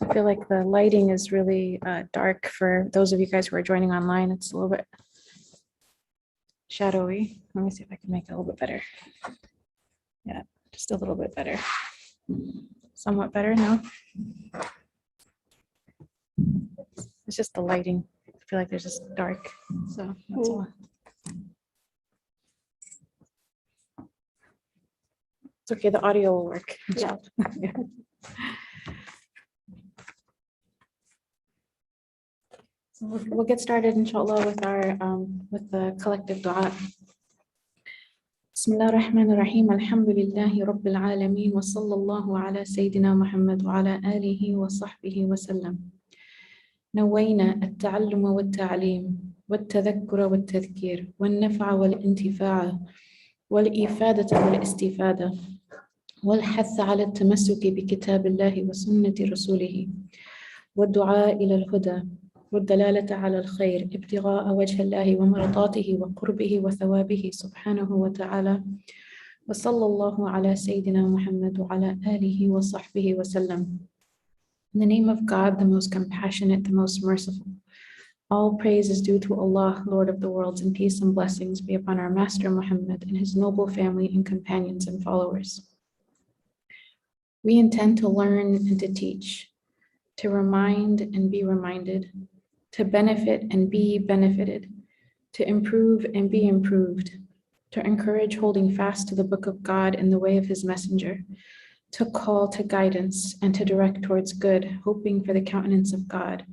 I feel like the lighting is really dark for those of you guys who are joining online. It's a little bit shadowy. Let me see if I can make it a little bit better. Yeah, just a little bit better. Somewhat better now. It's just the lighting. I feel like there's just dark. So that's all. It's okay, the audio will work. Yeah. Yeah. So we'll get started, inshallah, with our with the collective dua. Bismillah ar-Rahman ar-Rahim. Alhamdulillahi Rabbil Alameen. Wa sallallahu ala Sayyidina Muhammad wa ala alihi wa sahbihi wa sallam. نوينا التعلم والتعليم والتذكر والتذكير والنفع والانتفاع والإفادة والاستفادة والحث على التمسك بكتاب الله وسنة رسوله والدعاء إلى الهدى والدلالة على الخير ابتغاء وجه الله ومرضاته وقربه وثوابه سبحانه وتعالى وصلى الله على سيدنا محمد وعلى آله وصحبه وسلم. In the name of God, the most compassionate, the most merciful. All praise is due to Allah, Lord of the worlds, and peace and blessings be upon our Master Muhammad and his noble family and companions and followers. We intend to learn and to teach, to remind and be reminded, to benefit and be benefited, to improve and be improved, to encourage holding fast to the book of God in the way of his messenger, to call to guidance and to direct towards good, hoping for the countenance of God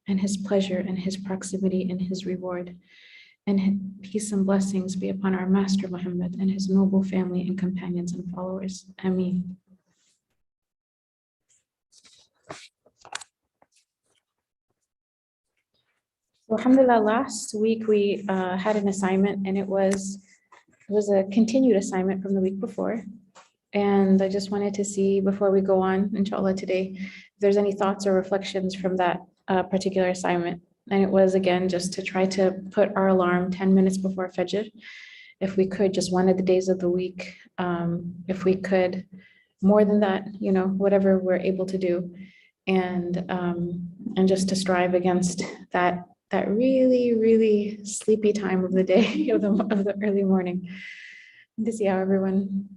and his pleasure and his proximity and his reward. And peace and blessings be upon our Master Muhammad and his noble family and companions and followers. Ameen. So, alhamdulillah, last week we had an assignment, and it was a continued assignment from the week before. And I just wanted to see, before we go on, inshallah, today, if there's any thoughts or reflections from that particular assignment. And it was, again, just to try to put our alarm 10 minutes before Fajr, if we could, just one of the days of the week. If we could, more than that, you know, whatever we're able to do. And just to strive against that really, really sleepy time of the day, of the early morning. And to see how everyone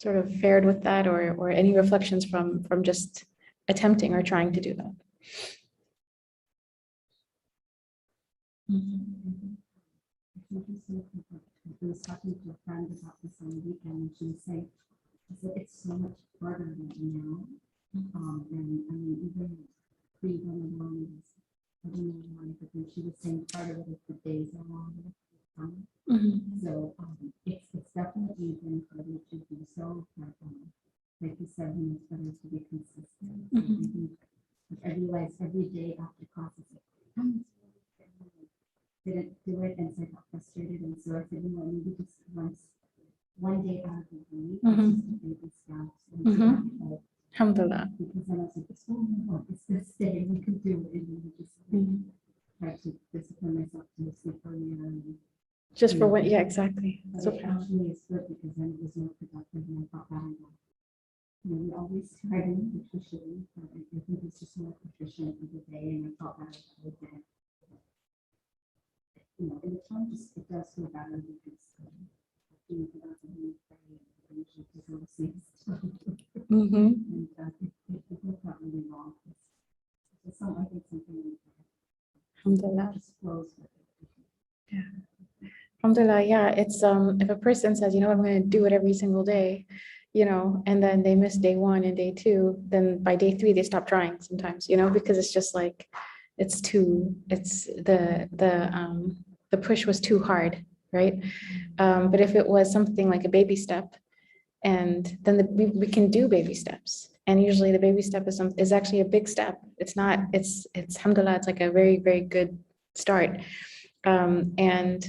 sort of fared with that, or any reflections from just attempting or trying to do that. I was talking to a friend about this on the weekend, and she was saying, it's so much harder right now. And I mean, even pre-Ramadan, but then she was saying part of it is the days are longer. So it's definitely been harder to do so, but like you said, it's better to be consistent. I realized every day after class, it's like, didn't do it, and so I got frustrated, and so I said, you know, maybe just one day out of the week, just to baby steps. Alhamdulillah. Because then I was like, it's this day, we can do it, and we just try to discipline myself to sleep earlier. Just for what? Yeah, exactly. So actually, it's good because then it was more productive, and I thought that we always try to eat nutrition, but I think it's just more efficient for the day, and I thought that I did. You know, in the time, just it does feel better because you know, and it not really long. It's not like it's something Alhamdulillah. just flows with it. Yeah. Alhamdulillah, yeah. It's if a person says, you know, I'm going to do it every single day, you know, and then they miss day 1 and day 2, then by day 3 they stop trying sometimes, you know, because it's just like the push was too hard, right? But if it was something like a baby step, and then we can do baby steps, and usually the baby step is actually a big step. It's not. It's alhamdulillah. It's like a very, very good start. And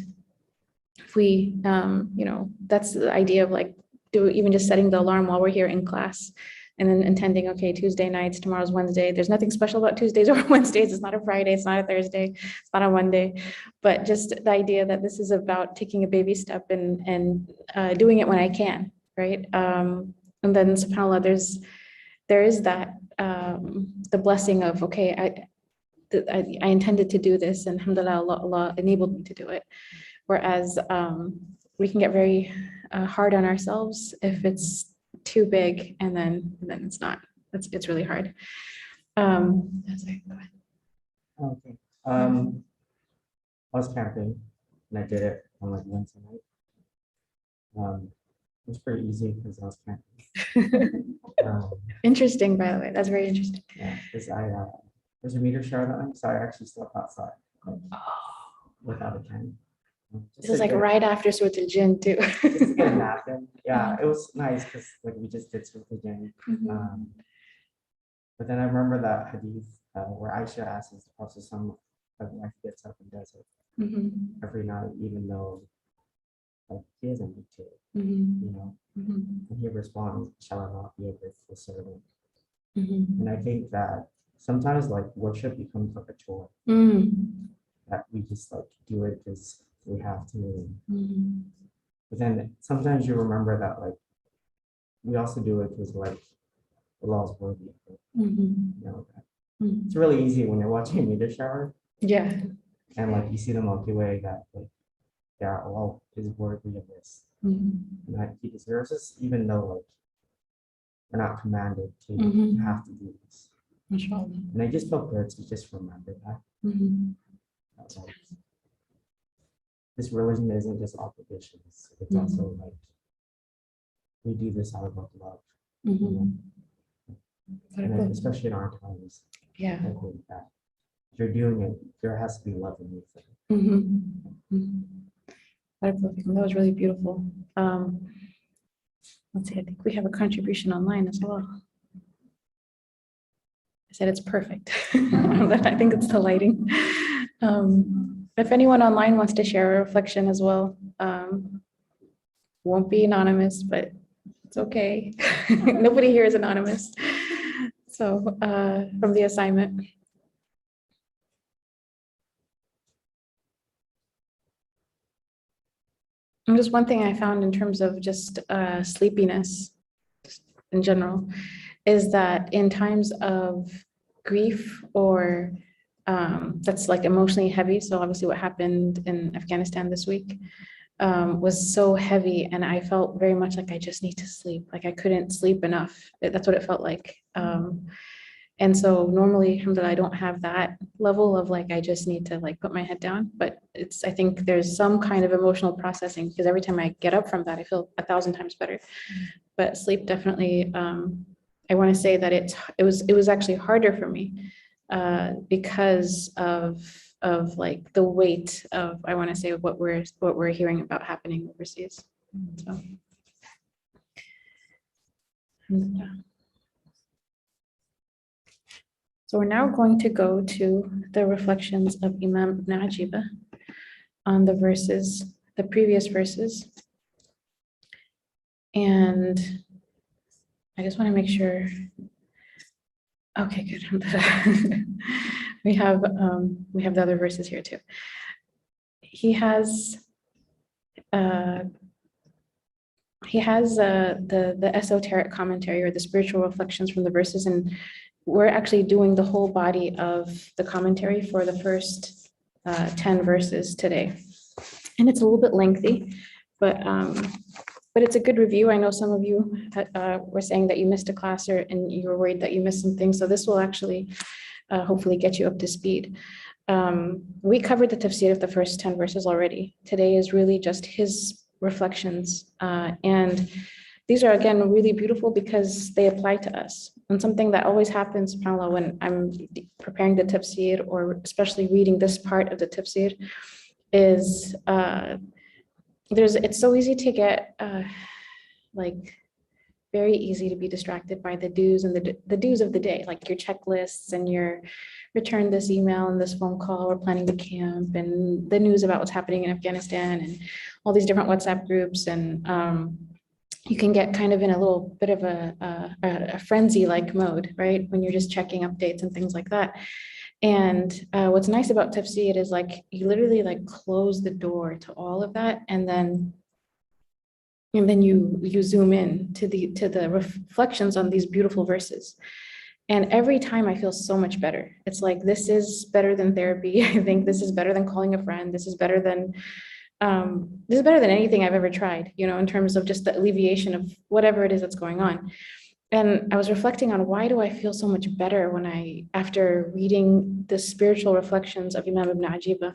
if we, you know, that's the idea of like even just setting the alarm while we're here in class. And then intending, okay, Tuesday nights, tomorrow's Wednesday. There's nothing special about Tuesdays or Wednesdays. It's not a Friday, it's not a Thursday, it's not a Monday. But just the idea that this is about taking a baby step and doing it when I can, right? And then subhanAllah, there is that, the blessing of, okay, I intended to do this, and alhamdulillah, Allah enabled me to do it. Whereas we can get very hard on ourselves if it's too big, and then it's not. It's really hard. Sorry, go ahead. Okay. I was camping and I did it on like Wednesday night. It was pretty easy because I was camping. Interesting, by the way. That's very interesting. Yeah, because there's a meteor shower that night, so I actually slept outside without a tent. This is like right after Surah al Jinn too. Just to get a nap in. Yeah, it was nice because like we just did Surah al Jinn. But then I remember that hadith where Aisha asks the Prophet some of wife gets up and does it every night, even though like he doesn't need to, you know. And he responds, "Shall I not be a faithful servant?" And I think that sometimes like worship becomes like a chore that we just like do it because we have to. But then sometimes you remember that like we also do it because like Allah is worthy of it. You know, it's really easy when you're watching a meteor shower. Yeah. And like you see the Milky Way that like, yeah, Allah is worthy of this. And that he deserves this, even though like we're not commanded to have to do this. And I just felt good to just remember that. Like, this religion isn't just obligations, it's also like we do this out of love. You know? And then, especially in our times. Yeah. I think that if you're doing it, there has to be love in you for it. That was really beautiful. Let's see, I think we have a contribution online as well. I said it's perfect. I think it's the lighting. If anyone online wants to share a reflection as well, won't be anonymous, but it's okay. Nobody here is anonymous. So from the assignment. And just one thing I found in terms of just sleepiness in general is that in times of grief or that's like emotionally heavy. So obviously what happened in Afghanistan this week was so heavy, and I felt very much like I just need to sleep. Like I couldn't sleep enough. That's what it felt like. And so normally, alhamdulillah, I don't have that level of like, I just need to like put my head down, but I think there's some kind of emotional processing because every time I get up from that, I feel 1,000 times better. But sleep definitely, I want to say that it was actually harder for me because of like the weight of, I want to say, what we're hearing about happening overseas. So. So we're now going to go to the reflections of Imam Ibn Ajibah on the verses, the previous verses. And I just want to make sure. Okay, good. we have the other verses here too. He has the esoteric commentary or the spiritual reflections from the verses, and we're actually doing the whole body of the commentary for the first 10 verses today. And it's a little bit lengthy, but it's a good review. I know some of you were saying that you missed a class and you were worried that you missed some things. So this will actually hopefully get you up to speed. We covered the tafsir of the first 10 verses already. Today is really just his reflections. And these are, again, really beautiful because they apply to us. And something that always happens, subhanAllah, when I'm preparing the tafsir, or especially reading this part of the tafsir, is it's so easy to get like very easy to be distracted by the do's and the do's of the day, like your checklists and your return this email and this phone call, we're planning the camp, and the news about what's happening in Afghanistan and all these different WhatsApp groups. And you can get kind of in a little bit of a frenzy-like mode, right? When you're just checking updates and things like that. And what's nice about tafsir is like, you literally like close the door to all of that. And then And then you zoom in to the reflections on these beautiful verses. And every time I feel so much better. It's like, this is better than therapy. I think this is better than calling a friend. This is better than anything I've ever tried, in terms of just the alleviation of whatever it is that's going on. And I was reflecting on, why do I feel so much better after reading the spiritual reflections of Imam Ibn Ajiba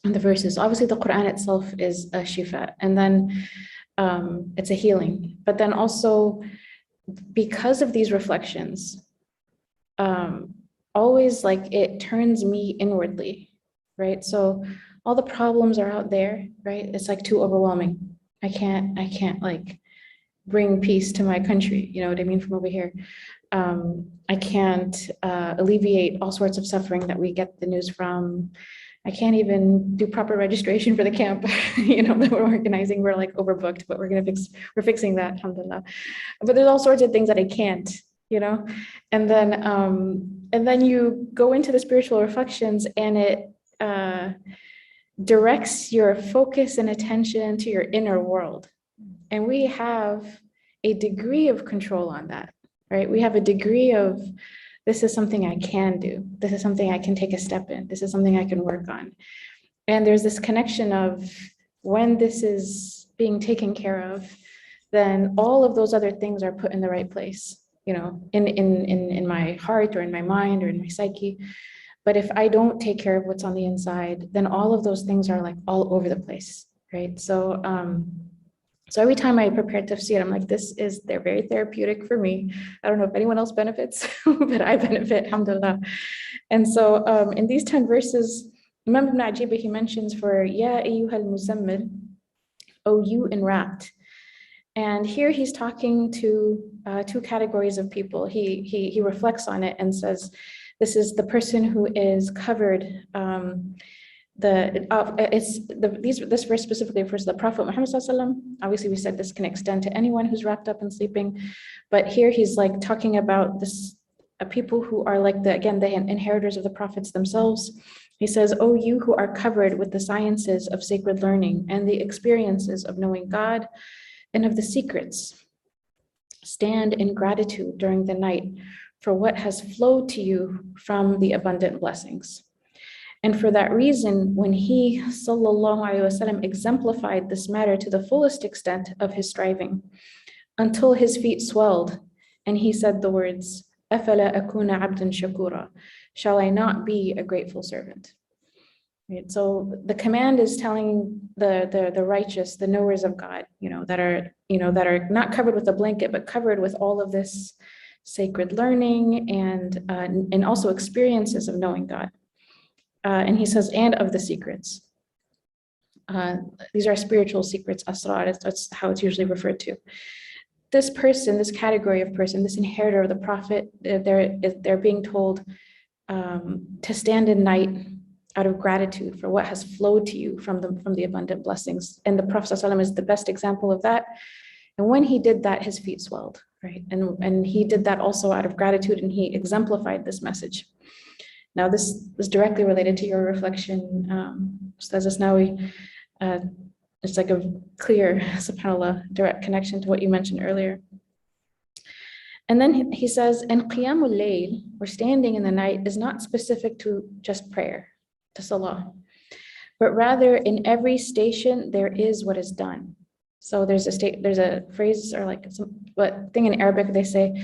and the verses. Obviously, the Qur'an itself is a shifa, and then it's a healing. But then also, because of these reflections, always like it turns me inwardly, right? So all the problems are out there, right? It's like too overwhelming. I can't like bring peace to my country, you know what I mean, from over here. I can't alleviate all sorts of suffering that we get the news from. I can't even do proper registration for the camp, that we're organizing. We're like overbooked, but we're fixing that, alhamdulillah. But there's all sorts of things that I can't, and then you go into the spiritual reflections, and it directs your focus and attention to your inner world. And we have a degree of control on that, right? We have a degree of, this is something I can do. This is something I can take a step in. This is something I can work on. And there's this connection of, when this is being taken care of, then all of those other things are put in the right place, in my heart or in my mind or in my psyche. But if I don't take care of what's on the inside, then all of those things are like all over the place, right? So every time I prepare tafsir, I'm like, they're very therapeutic for me. I don't know if anyone else benefits, but I benefit, alhamdulillah. And so in these 10 verses, Imam Ibn Ajiba, he mentions for Ya Ayyuha al Muzzamil, O you enwrapped. And here he's talking to two categories of people. He reflects on it and says, this is the person who is covered. This verse specifically refers to the Prophet Muhammad ﷺ. Obviously, we said this can extend to anyone who's wrapped up in sleeping, but here he's like talking about this people who are like the inheritors of the prophets themselves. He says, "O you who are covered with the sciences of sacred learning and the experiences of knowing God and of the secrets, stand in gratitude during the night for what has flowed to you from the abundant blessings." And for that reason, when he, sallallahu alaihi wasallam, exemplified this matter to the fullest extent of his striving, until his feet swelled, and he said the words, "Afala akuna abdan shakura," shall I not be a grateful servant? Right? So the command is telling the righteous, the knowers of God, that are not covered with a blanket, but covered with all of this sacred learning and also experiences of knowing God. And he says, and of the secrets. These are spiritual secrets, asrar, that's how it's usually referred to. This person, this category of person, this inheritor of the Prophet, they're being told to stand in night out of gratitude for what has flowed to you from the abundant blessings. And the Prophet ﷺ is the best example of that. And when he did that, his feet swelled, right? And he did that also out of gratitude, and he exemplified this message. Now, this is directly related to your reflection, Ustaz Asnawi. It's like a clear, subhanAllah, direct connection to what you mentioned earlier. And then he says, and Qiyamul Layl, or standing in the night, is not specific to just prayer, to salah, but rather in every station there is what is done. So there's a phrase, or like thing in Arabic, they say,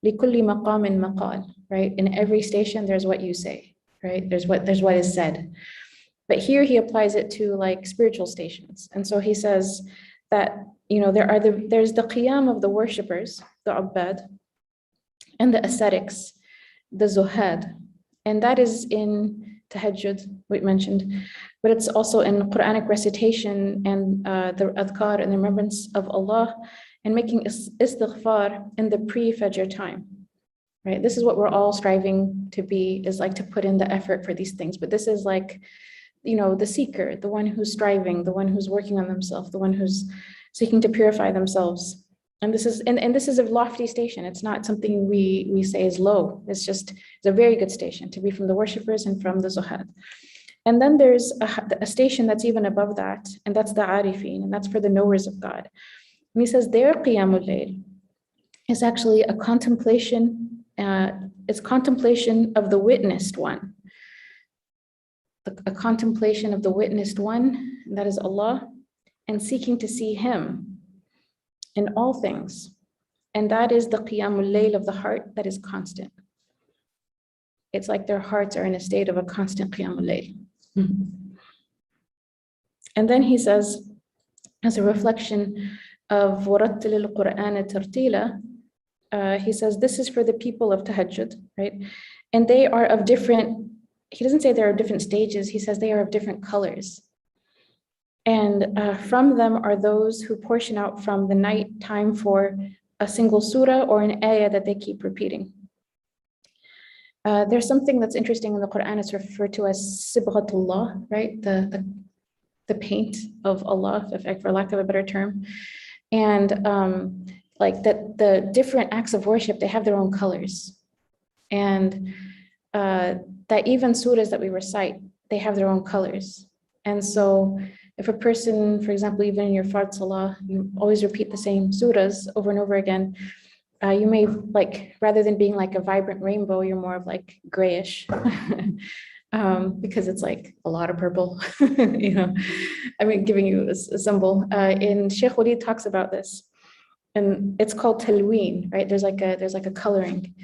لِكُلِّ مَقَامٍ مَقَالٍ, right? In every station, there's what you say, right? There's what is said. But here he applies it to like spiritual stations. And so he says that, there's the qiyam of the worshippers, the ubbad, and the ascetics, the zuhad. And that is in tahajjud, we mentioned, but it's also in Quranic recitation and the adhkar and the remembrance of Allah, and making istighfar in the pre-fajr time, right? This is what we're all striving to be, is like to put in the effort for these things. But this is like, the seeker, the one who's striving, the one who's working on themselves, the one who's seeking to purify themselves. And this is a lofty station. It's not something we say is low. It's a very good station to be from the worshippers and from the zuhad. And then there's a station that's even above that, and that's the arifin, and that's for the knowers of God. And he says their Qiyamul Layl is actually a contemplation, it's contemplation of the witnessed one. A contemplation of the witnessed one, that is Allah, and seeking to see Him in all things. And that is the Qiyamul Layl of the heart that is constant. It's like their hearts are in a state of a constant Qiyamul Layl. And then he says, as a reflection of وَرَتِّلِ الْقُرْآنَ تَرْتِيلًا, he says, this is for the people of tahajjud, right? And they are of different, he doesn't say there are different stages, he says they are of different colors. And from them are those who portion out from the night time for a single surah or an ayah that they keep repeating. There's something that's interesting in the Qur'an, it's referred to as Sibghatullah, right? The paint of Allah, for lack of a better term. And like that the different acts of worship, they have their own colors. And that even surahs that we recite, they have their own colors. And so if a person, for example, even in your Fard Salah, you always repeat the same surahs over and over again, you may like, rather than being like a vibrant rainbow, you're more of like grayish. Because it's like a lot of purple, you know, I mean, giving you a symbol. And Shaykh Walid talks about this, and it's called talween, right? There's like a coloring.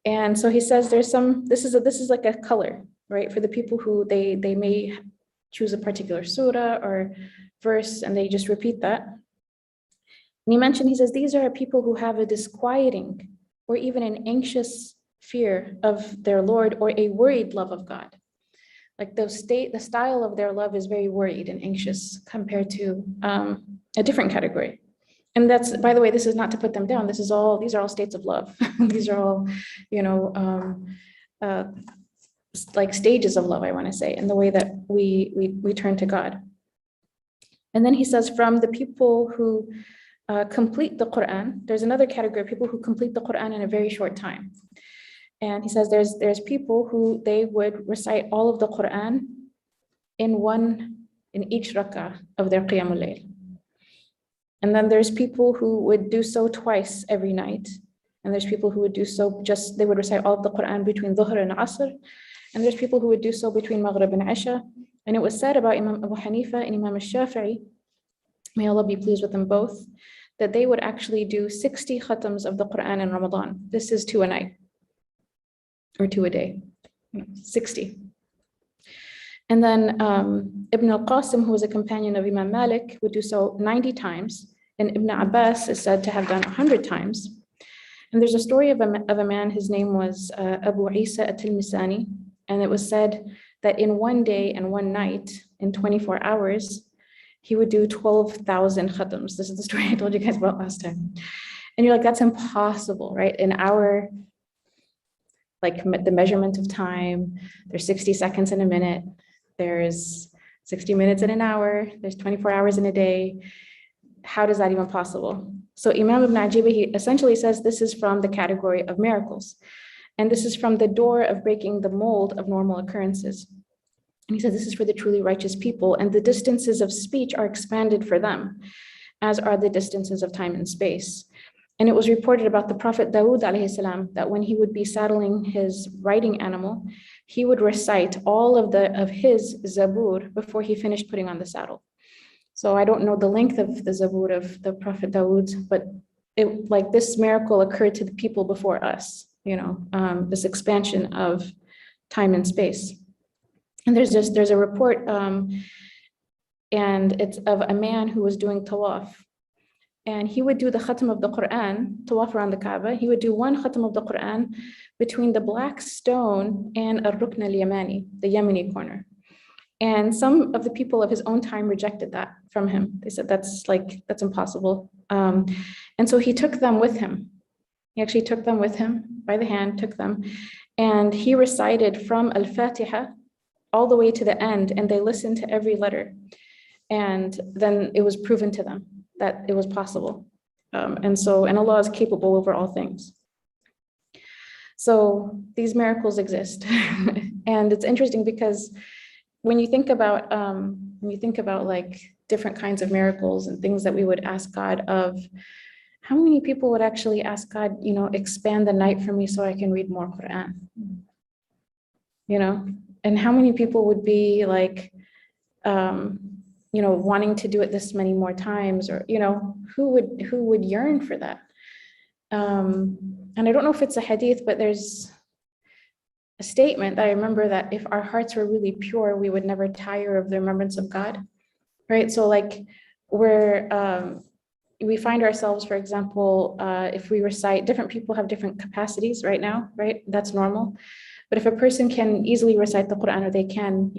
And so he says there's some, this is like a color, right? For the people who they may choose a particular surah or verse and they just repeat that. And he mentioned, he says, these are people who have a disquieting or even an anxious fear of their Lord or a worried love of God. Like the style of their love is very worried and anxious compared to a different category. And that's, by the way, this is not to put them down. These are all states of love. These are all, you know, like stages of love, I want to say, in the way that we turn to God. And then he says, from the people who complete the Qur'an, there's another category of people who complete the Qur'an in a very short time. And he says there's people who they would recite all of the Qur'an in each rak'ah of their Qiyamul Layl. And then there's people who would do so twice every night. And there's people who would do so they would recite all of the Qur'an between Dhuhr and Asr. And there's people who would do so between Maghrib and Isha. And it was said about Imam Abu Hanifa and Imam al-Shafi'i, may Allah be pleased with them both, that they would actually do 60 khatams of the Qur'an in Ramadan. This is 2 a night. Or 2 a day, 60. And then Ibn al-Qasim, who was a companion of Imam Malik, would do so 90 times. And Ibn Abbas is said to have done 100 times. And there's a story of a man, his name was Abu Isa at-Tilmisani. And it was said that in one day and one night, in 24 hours, he would do 12,000 khatams. This is the story I told you guys about last time. And you're like, that's impossible, right? In our like the measurement of time, there's 60 seconds in a minute, there's 60 minutes in an hour, there's 24 hours in a day. How is that even possible? So Imam Ibn Ajib, he essentially says this is from the category of miracles. And this is from the door of breaking the mold of normal occurrences. And he says this is for the truly righteous people, and the distances of speech are expanded for them, as are the distances of time and space. And it was reported about the Prophet Dawood alayhi salam that when he would be saddling his riding animal, he would recite all of his Zabur before he finished putting on the saddle. So I don't know the length of the Zabur of the Prophet Dawood, but it, like this miracle occurred to the people before us, you know, this expansion of time and space. And there's a report, and it's of a man who was doing tawaf. And he would do the khatam of the Qur'an, tawaf around the Kaaba. He would do one khatam of the Qur'an between the black stone and al-Rukn al-Yamani, the Yemeni corner. And some of the people of his own time rejected that from him. They said, that's impossible. And so he took them with him. He actually took them with him by the hand, took them. And he recited from Al-Fatiha all the way to the end, and they listened to every letter. And then it was proven to them that it was possible. And Allah is capable over all things. So these miracles exist. And it's interesting because when you think about like different kinds of miracles and things that we would ask God of, how many people would actually ask God, expand the night for me so I can read more Qur'an? And how many people would be like, wanting to do it this many more times, or, who would yearn for that? And I don't know if it's a hadith, but there's a statement that I remember that if our hearts were really pure, we would never tire of the remembrance of God, right? So like we find ourselves, for example, if we recite, different people have different capacities right now, right? That's normal. But if a person can easily recite the Qur'an, or they can,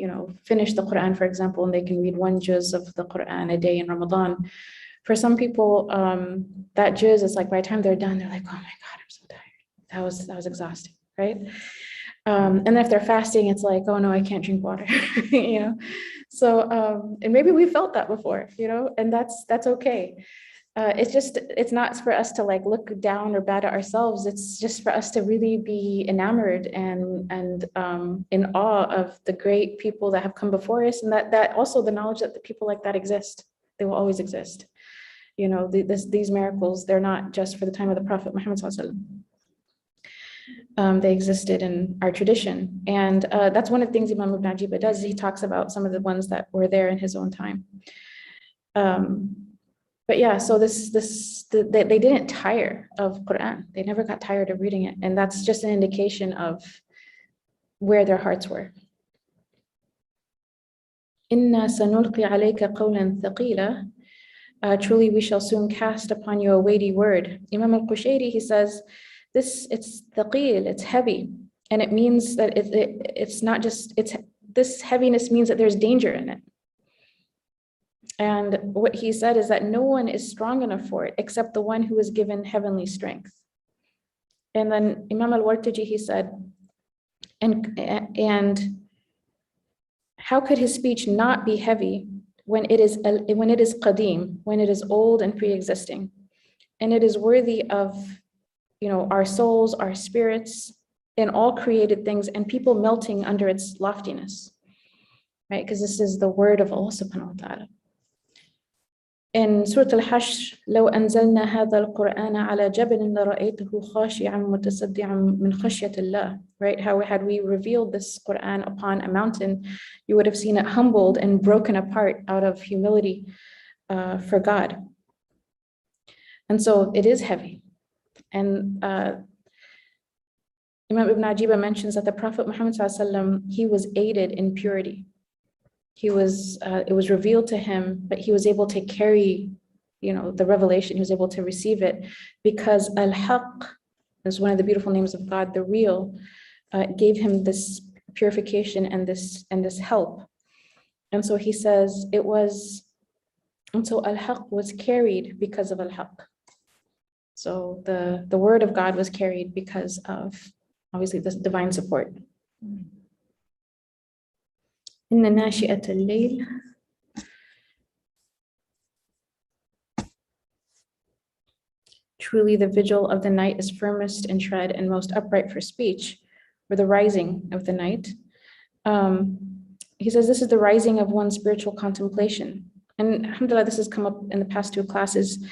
finish the Qur'an, for example, and they can read one juz of the Qur'an a day in Ramadan, for some people, that juz is like, by the time they're done, they're like, oh my God, I'm so tired. That was exhausting, right? And then if they're fasting, it's like, oh no, I can't drink water, So, and maybe we felt that before, and that's okay. It's not for us to like look down or bad at ourselves. It's just for us to really be enamored and in awe of the great people that have come before us, and that also the knowledge that the people like that exist. They will always exist. These miracles, they're not just for the time of the Prophet Muhammad sallallahu alaihi wasallam. They existed in our tradition, and that's one of the things Imam Ibn Ajib does. He talks about some of the ones that were there in his own time. But yeah, so they didn't tire of Qur'an. They never got tired of reading it. And that's just an indication of where their hearts were. Inna sanulqi alayka qawlan thaqila. Truly we shall soon cast upon you a weighty word. Imam al-Qushayri, he says, it's thaqil, it's heavy. And it means that it's not just, this heaviness means that there's danger in it. And what he said is that no one is strong enough for it except the one who is given heavenly strength. And then Imam al-Wartaji, he said, and how could his speech not be heavy when it is qadim, when it is old and pre-existing, and it is worthy of, our souls, our spirits, and all created things, and people melting under its loftiness, right? Because this is the word of Allah subhanahu wa ta'ala. In Surah al-Hashr, لو أنزلنا هذا القرآن على جبل لرأيته خاشعا متصدعا من خشية الله. Right? How had we revealed this Quran upon a mountain, you would have seen it humbled and broken apart out of humility for God. And so it is heavy. And Imam Ibn Ajib mentions that the Prophet Muhammad sallallahu alaihi wasallam, he was aided in purity. It was revealed to him, but he was able to carry, the revelation. He was able to receive it because al-haq is one of the beautiful names of God. The real gave him this purification and this help. And so he says so al-haq was carried because of al-haq. So the word of God was carried because of, obviously, this divine support. Inna nashi'at al-layl. Truly the vigil of the night is firmest in tread and most upright for speech, or the rising of the night. He says this is the rising of one's spiritual contemplation. And alhamdulillah, this has come up in the past two classes.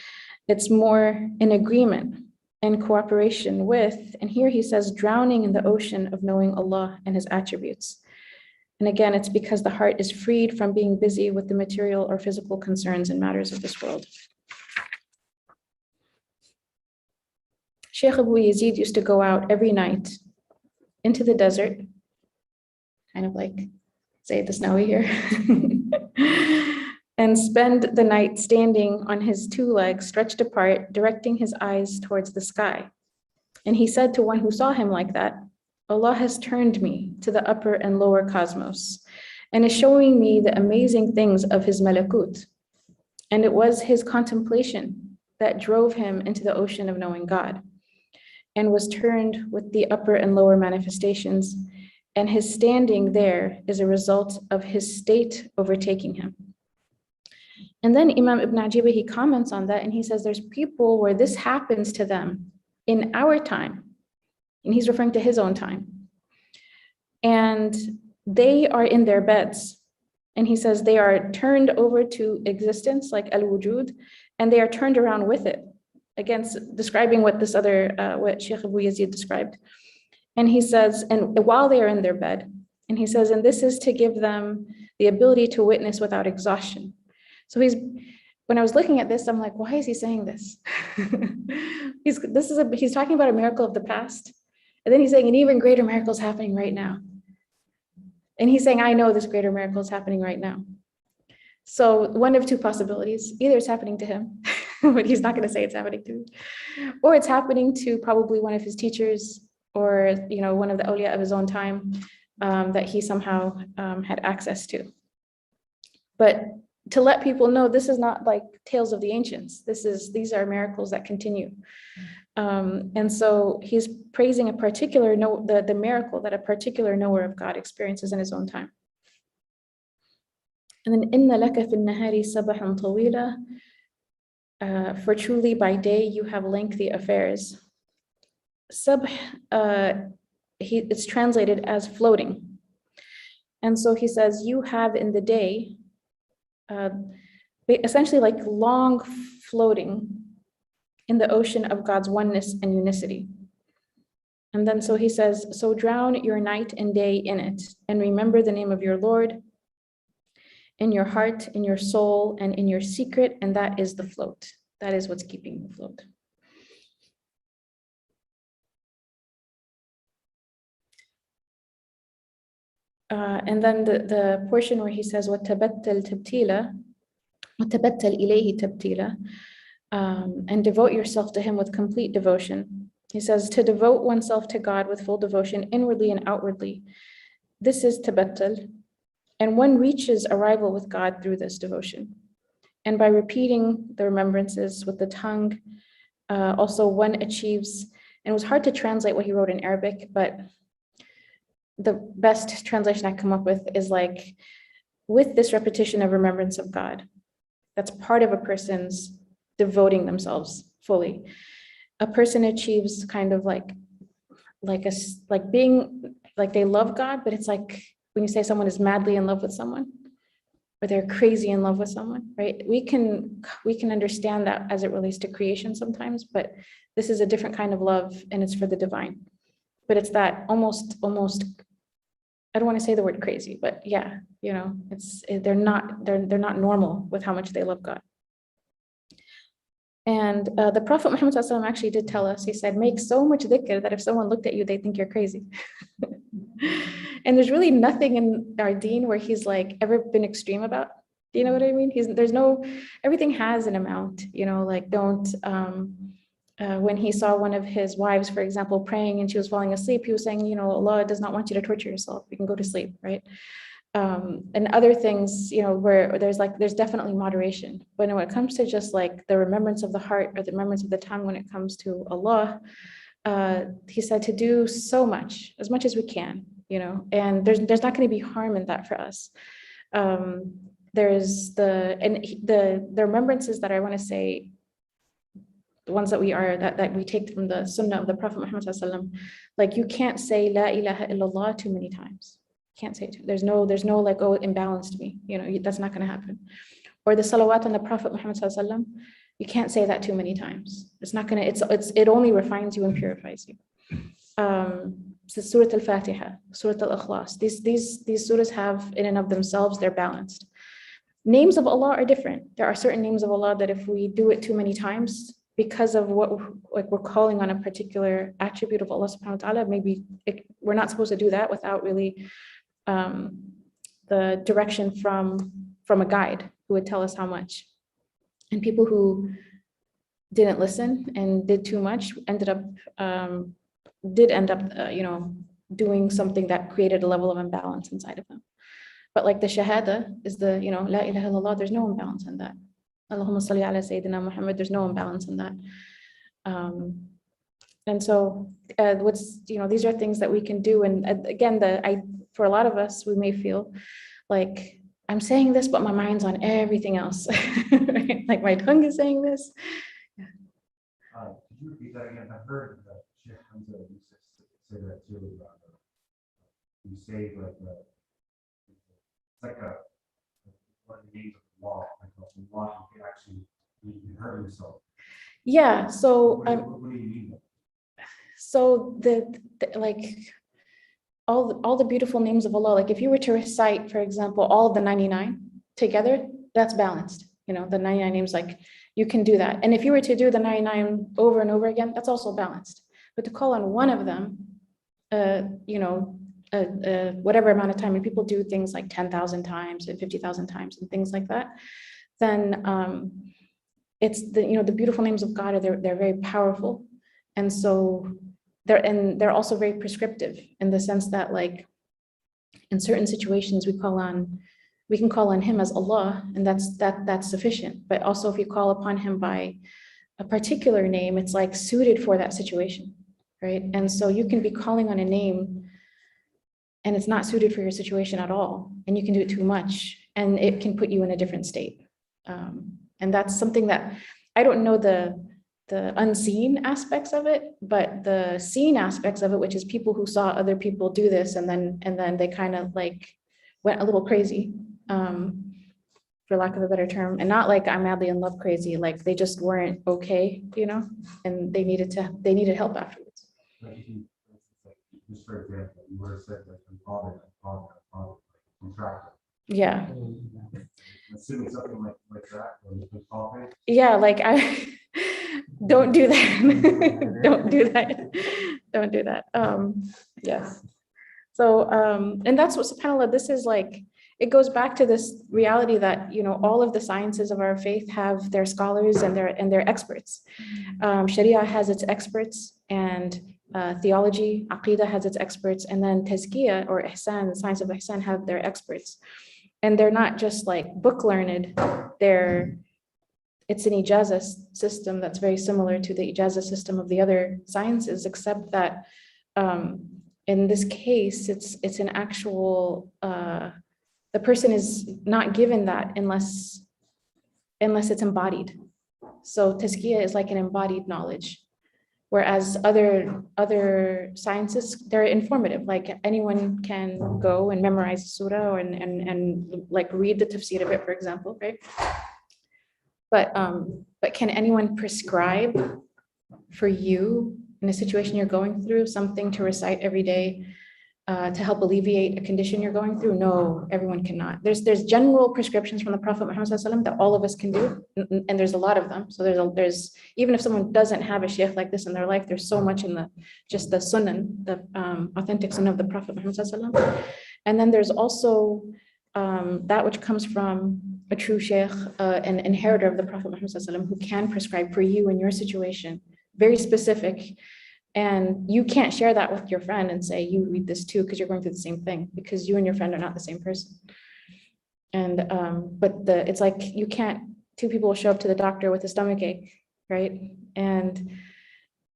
It's more in agreement and cooperation with, and here he says, drowning in the ocean of knowing Allah and his attributes. And again, it's because the heart is freed from being busy with the material or physical concerns and matters of this world. Shaykh Abu Yazid used to go out every night into the desert, kind of like Sayyid Asnawi here, and spend the night standing on his two legs stretched apart, directing his eyes towards the sky. And he said to one who saw him like that, Allah has turned me to the upper and lower cosmos and is showing me the amazing things of his malakut. And it was his contemplation that drove him into the ocean of knowing God and was turned with the upper and lower manifestations. And his standing there is a result of his state overtaking him. And then Imam Ibn Ajib, he comments on that and he says there's people where this happens to them in our time. And he's referring to his own time. And they are in their beds And he says they are turned over to existence, like al-wujud, and they are turned around with it. Again, describing what this other, what Shaykh Abu Yazid described. And he says, and while they are in their bed, and he says, and this is to give them the ability to witness without exhaustion. So when I was looking at this, I'm like, why is he saying this? He's talking about a miracle of the past. And then he's saying an even greater miracle is happening right now. And he's saying, I know this greater miracle is happening right now. So one of two possibilities, either it's happening to him, but he's not going to say it's happening to him, or it's happening to probably one of his teachers, or one of the awliya of his own time that he somehow had access to. But to let people know, this is not like tales of the ancients. These are miracles that continue. And so he's praising a particular the miracle that a particular knower of God experiences in his own time. And then inna laka fi nahari sabahan tawila, for truly by day you have lengthy affairs. Sabh, it's translated as floating. And so he says, you have in the day, essentially like long floating in the ocean of God's oneness and unicity. And then so he says, so drown your night and day in it, and remember the name of your Lord in your heart, in your soul, and in your secret, and that is the float. That is what's keeping you afloat. And then the portion where he says, وَتَبَتَّلْ تَبْتِيلًا وَتَبَتَّلْ إِلَيْهِ تَبْتِيلًا, and devote yourself to him with complete devotion. He says to devote oneself to God with full devotion, inwardly and outwardly. This is tabattal, and one reaches arrival with God through this devotion. And by repeating the remembrances with the tongue, also one achieves, and it was hard to translate what he wrote in Arabic, but the best translation I come up with is like, with this repetition of remembrance of God, that's part of a person's devoting themselves fully. A person achieves kind of like being like they love God, but it's like when you say someone is madly in love with someone, or they're crazy in love with someone, right? We can understand that as it relates to creation sometimes, but this is a different kind of love, and it's for the divine. But it's that almost, I don't want to say the word crazy, but yeah, they're not normal with how much they love God. And the Prophet Muhammad ﷺ actually did tell us, he said, make so much dhikr that if someone looked at you, they think you're crazy. And there's really nothing in our deen where he's like ever been extreme about. Do you know what I mean? Everything has an amount, like don't, when he saw one of his wives, for example, praying and she was falling asleep, he was saying, Allah does not want you to torture yourself. You can go to sleep, right? And other things, where there's definitely moderation. But when it comes to just like the remembrance of the heart or the remembrance of the tongue, when it comes to Allah, he said to do so much, as much as we can, and there's not going to be harm in that for us. There's the remembrances that I want to say, the ones that we take from the sunnah of the Prophet Muhammad ﷺ, like you can't say La ilaha illallah too many times. Can't say it. There's no like, oh, it imbalanced me. That's not going to happen. Or the salawat on the Prophet Muhammad ﷺ, you can't say that too many times. It's not going to. It only refines you and purifies you. So Surah al-Fatiha, Surah al-Ikhlas. These surahs have in and of themselves, they're balanced. Names of Allah are different. There are certain names of Allah that if we do it too many times, because of what we're calling on a particular attribute of Allah subhanahu wa ta'ala, maybe we're not supposed to do that without really the direction from a guide who would tell us how much. And people who didn't listen and did too much ended up doing something that created a level of imbalance inside of them. But like the shahada is the la ilaha illallah, there's no imbalance in that. Allahumma salli ala Sayyidina Muhammad, there's no imbalance in that. And so these are things that we can do. And again, for a lot of us, we may feel like I'm saying this, but my mind's on everything else. Right? Like my tongue is saying this. Could you repeat that again? I heard that Shaykh Hamza used to say that too. You say like it's like one of the names of the law, like Allah, you can actually you can hurt yourself. Yeah, so What do you mean? so like all the beautiful names of Allah, like if you were to recite, for example, all of the 99 together, that's balanced. You know, the 99 names, like you can do that. And if you were to do the 99 over and over again, that's also balanced. But to call on one of them, you know, whatever amount of time, and people do things like 10,000 times and 50,000 times and things like that, then it's the, you know, the beautiful names of God, they're very powerful. And so they're also very prescriptive in the sense that, like, in certain situations we can call on him as Allah, and that's sufficient. But also if you call upon him by a particular name, it's like suited for that situation, right? And so you can be calling on a name and it's not suited for your situation at all, and you can do it too much and it can put you in a different state. And that's something that I don't know the unseen aspects of it, but the seen aspects of it, which is people who saw other people do this and then they kind of like went a little crazy, for lack of a better term, and not like I'm madly in love crazy, like they just weren't okay, you know, and they needed help afterwards. Like if you, like, just for example, you would have said like father, contractor. Yeah. Assuming something like that, or you can call it. Yeah, like I don't do that. Don't do that. Don't do that. Yes. So and that's what subhanAllah, this is like, it goes back to this reality that, you know, all of the sciences of our faith have their scholars and their experts. Sharia has its experts, and theology, aqidah has its experts, and then tazkiyah or ihsan, the science of ihsan, have their experts. And they're not just like book learned, it's an ijazah system that's very similar to the ijazah system of the other sciences, except that in this case, it's an actual, the person is not given that unless it's embodied. So tazkiyah is like an embodied knowledge, whereas other sciences, they're informative. Like anyone can go and memorize a surah and like read the tafsir of it, for example, right? But can anyone prescribe for you in a situation you're going through something to recite every day to help alleviate a condition you're going through? No, everyone cannot. There's general prescriptions from the Prophet Muhammad ﷺ that all of us can do, and there's a lot of them. So there's even if someone doesn't have a shaykh like this in their life, there's so much in just the sunnah, the authentic sunnah of the Prophet Muhammad ﷺ. And then there's also that which comes from a true shaykh, an inheritor of the Prophet Muhammad ﷺ, who can prescribe for you in your situation, very specific. And you can't share that with your friend and say, you read this too, because you're going through the same thing, because you and your friend are not the same person. And but it's like you can't, two people will show up to the doctor with a stomach ache, right? And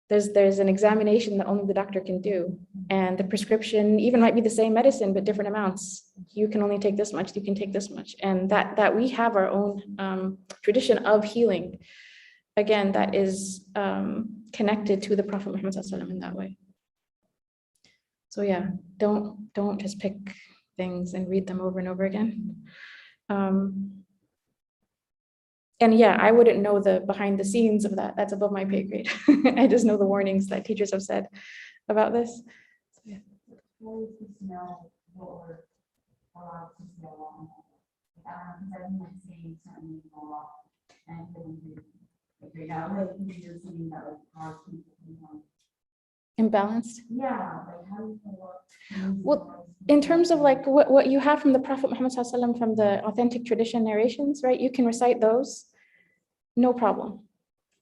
there's an examination that only the doctor can do. And the prescription even might be the same medicine, but different amounts. You can only take this much, you can take this much. And that we have our own tradition of healing. Again, that is connected to the Prophet Muhammad ﷺ in that way. So yeah, don't just pick things and read them over and over again. And yeah, I wouldn't know the behind the scenes of that. That's above my pay grade. I just know the warnings that teachers have said about this. So, yeah. Imbalanced? Yeah, like how do you Well, in terms of like what you have from the Prophet Muhammad ﷺ, from the authentic tradition narrations, right? You can recite those, no problem,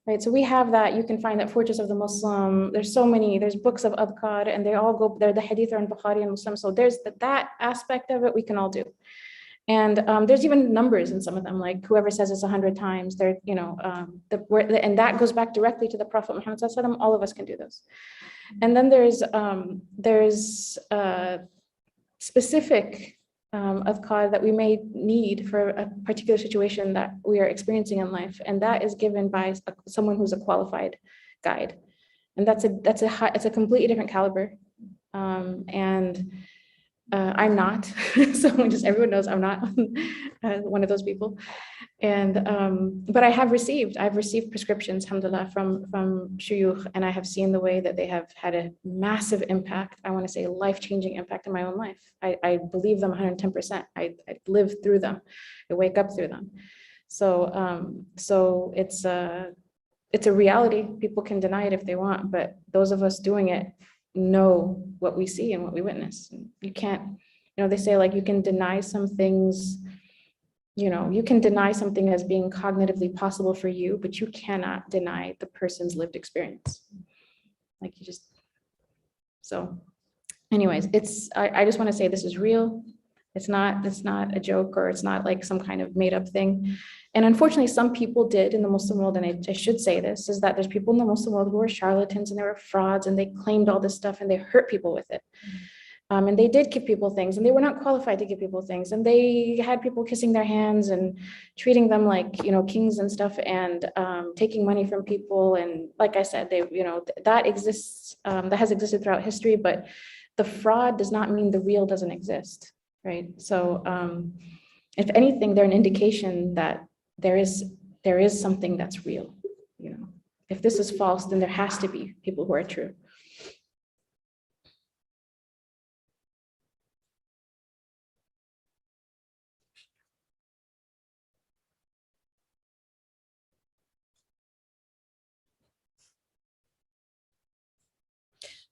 right? So we have that. You can find that Fortress of the Muslim. There's so many. There's books of adhkar, and they all go. They're the hadith are in Bukhari and Muslim. So there's that aspect of it we can all do. And there's even numbers in some of them, like whoever says it's 100 times, they're, you know, and that goes back directly to the Prophet Muhammad ﷺ. All of us can do those. And then there's specific adhkar that we may need for a particular situation that we are experiencing in life, and that is given by someone who's a qualified guide, and it's a completely different caliber, and I'm not. So just everyone knows I'm not one of those people. And but I've received prescriptions, alhamdulillah, from shuyukh, and I have seen the way that they have had a massive impact. I want to say life-changing impact in my own life. I believe them 110%. I live through them. I wake up through them. So it's a reality. People can deny it if they want, but those of us doing it know what we see and what we witness. You can't, they say like you can deny some things, you can deny something as being cognitively possible for you, but you cannot deny the person's lived experience. Like so anyways, I just want to say this is real. It's not a joke, or it's not like some kind of made up thing. And unfortunately, some people did in the Muslim world, and I should say this, is that there's people in the Muslim world who are charlatans and they were frauds and they claimed all this stuff and they hurt people with it. And they did give people things, and they were not qualified to give people things. And they had people kissing their hands and treating them like, kings and stuff, and taking money from people. And like I said, that exists, that has existed throughout history, but the fraud does not mean the real doesn't exist, right? So if anything, they're an indication that there is something that's real, If this is false, then there has to be people who are true.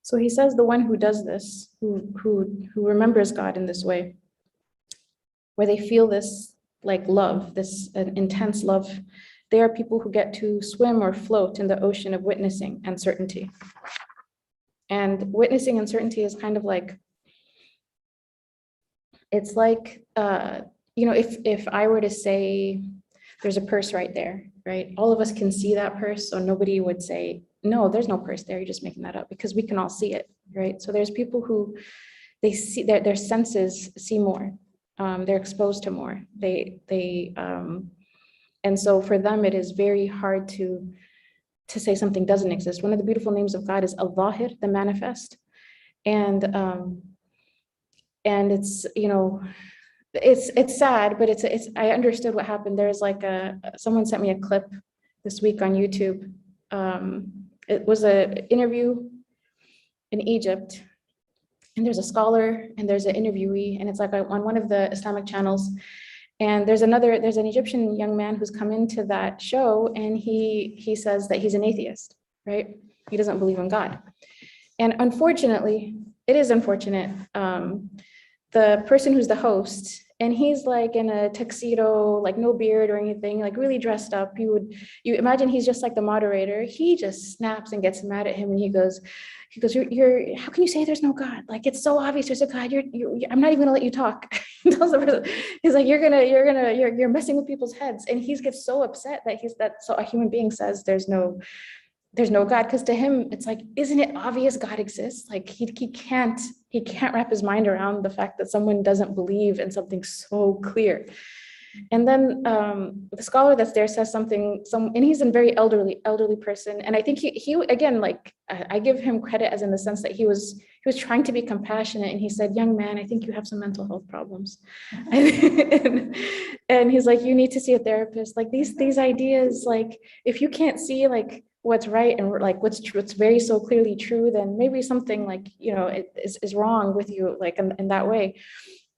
So he says the one who does this, who remembers God in this way, where they feel this like love, this intense love, they are people who get to swim or float in the ocean of witnessing and certainty. And witnessing and certainty is kind of like, it's like, if I were to say, there's a purse right there, right? All of us can see that purse, so nobody would say, no, there's no purse there, you're just making that up, because we can all see it, right? So there's people who they see their senses see more, they're exposed to more. And so for them, it is very hard to say something doesn't exist. One of the beautiful names of God is Al-Zahir, the manifest, and it's it's sad, but it's I understood what happened. There's like someone sent me a clip this week on YouTube. It was an interview in Egypt, and there's a scholar and there's an interviewee, and it's like on one of the Islamic channels. And there's an Egyptian young man who's come into that show, and he says that he's an atheist, right? He doesn't believe in God. And unfortunately, it is unfortunate, the person who's the host, and he's like in a tuxedo, like no beard or anything, like really dressed up. You imagine he's just like the moderator. He just snaps and gets mad at him, and he goes, you're how can you say there's no God? Like, it's so obvious there's a God. I'm not even gonna let you talk. He's like, you're messing with people's heads. And he gets so upset that so a human being says there's no God, because to him it's like, isn't it obvious God exists? Like he can't wrap his mind around the fact that someone doesn't believe in something so clear. And then the scholar that's there says something, and he's a very elderly person, and I think he again, like I give him credit as in the sense that he was trying to be compassionate, and he said, young man, I think you have some mental health problems. and he's like, you need to see a therapist. Like these ideas, like if you can't see like what's right and like what's true, what's very so clearly true, then maybe something like is wrong with you, like in that way.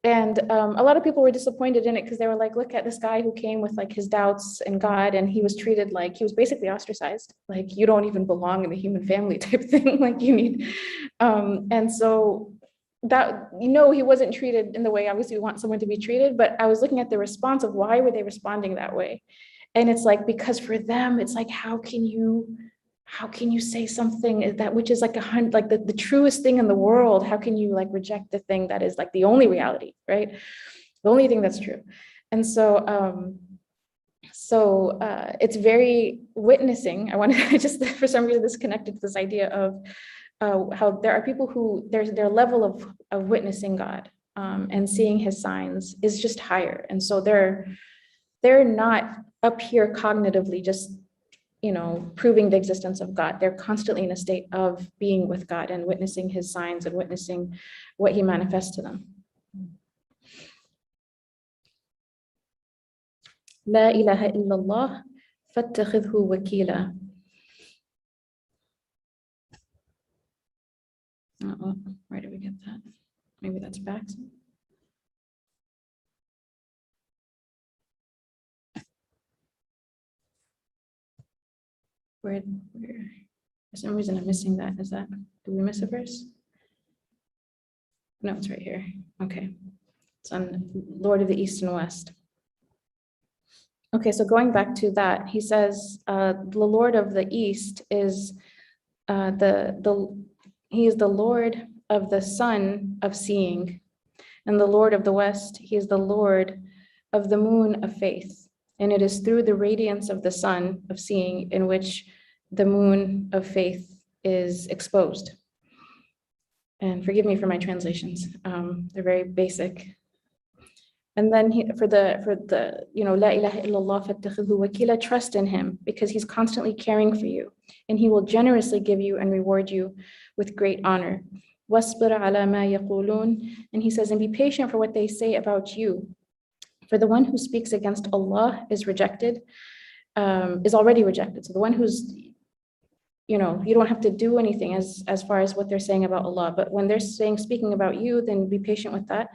And a lot of people were disappointed in it, because they were like, look at this guy who came with like his doubts in God, and he was treated like he was basically ostracized, like you don't even belong in the human family type thing, like you need. And so that, he wasn't treated in the way obviously we want someone to be treated, but I was looking at the response of why were they responding that way? And it's like, because for them, it's like, how can you say something that which is like the truest thing in the world? How can you like reject the thing that is like the only reality, right? The only thing that's true. And so it's very witnessing. I just for some reason this connected to this idea of how there are people who their level of witnessing God and seeing his signs is just higher. And so they're not up here cognitively just proving the existence of God. They're constantly in a state of being with God and witnessing his signs and witnessing what he manifests to them. لا إله إلا الله فاتخذه وكيلا. Where did we get that? Maybe that's back. Where, for some reason I'm missing that. Is that, do we miss a verse? No, it's right here. Okay. It's on Lord of the East and West. Okay, so going back to that, he says the Lord of the East is he is the Lord of the sun of seeing, and the Lord of the West, he is the Lord of the moon of faith. And it is through the radiance of the sun of seeing in which the moon of faith is exposed. And forgive me for my translations. They're very basic. And then for the La ilaha illallah fattakhidhu wakila, trust in him because he's constantly caring for you and he will generously give you and reward you with great honor. Wasbir ala ma yaqulun, and he says, and be patient for what they say about you. For the one who speaks against Allah is rejected, is already rejected. So the one who's, you don't have to do anything as far as what they're saying about Allah. But when they're speaking about you, then be patient with that.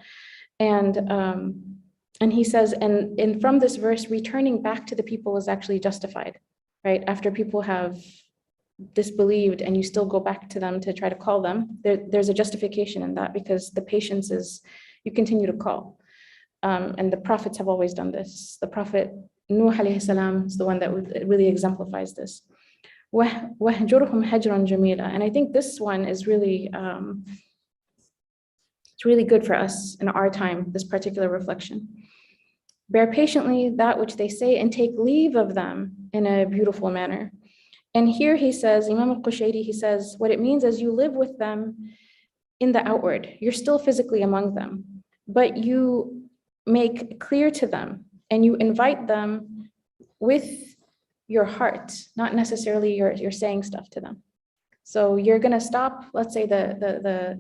And he says, and from this verse, returning back to the people is actually justified, right? After people have disbelieved and you still go back to them to try to call them, there's a justification in that because the patience is, you continue to call. And the prophets have always done this. The prophet Nuh alayhi salam is the one that really exemplifies this. وَهْجُرْهُمْ هَجْرًا جَمِيلًا. And I think this one is really, it's really good for us in our time, this particular reflection. Bear patiently that which they say and take leave of them in a beautiful manner. And here he says, Imam al-Qushayri, he says, what it means is you live with them in the outward. You're still physically among them, but you make clear to them and you invite them with your heart, not necessarily you're saying stuff to them. So you're going to stop, let's say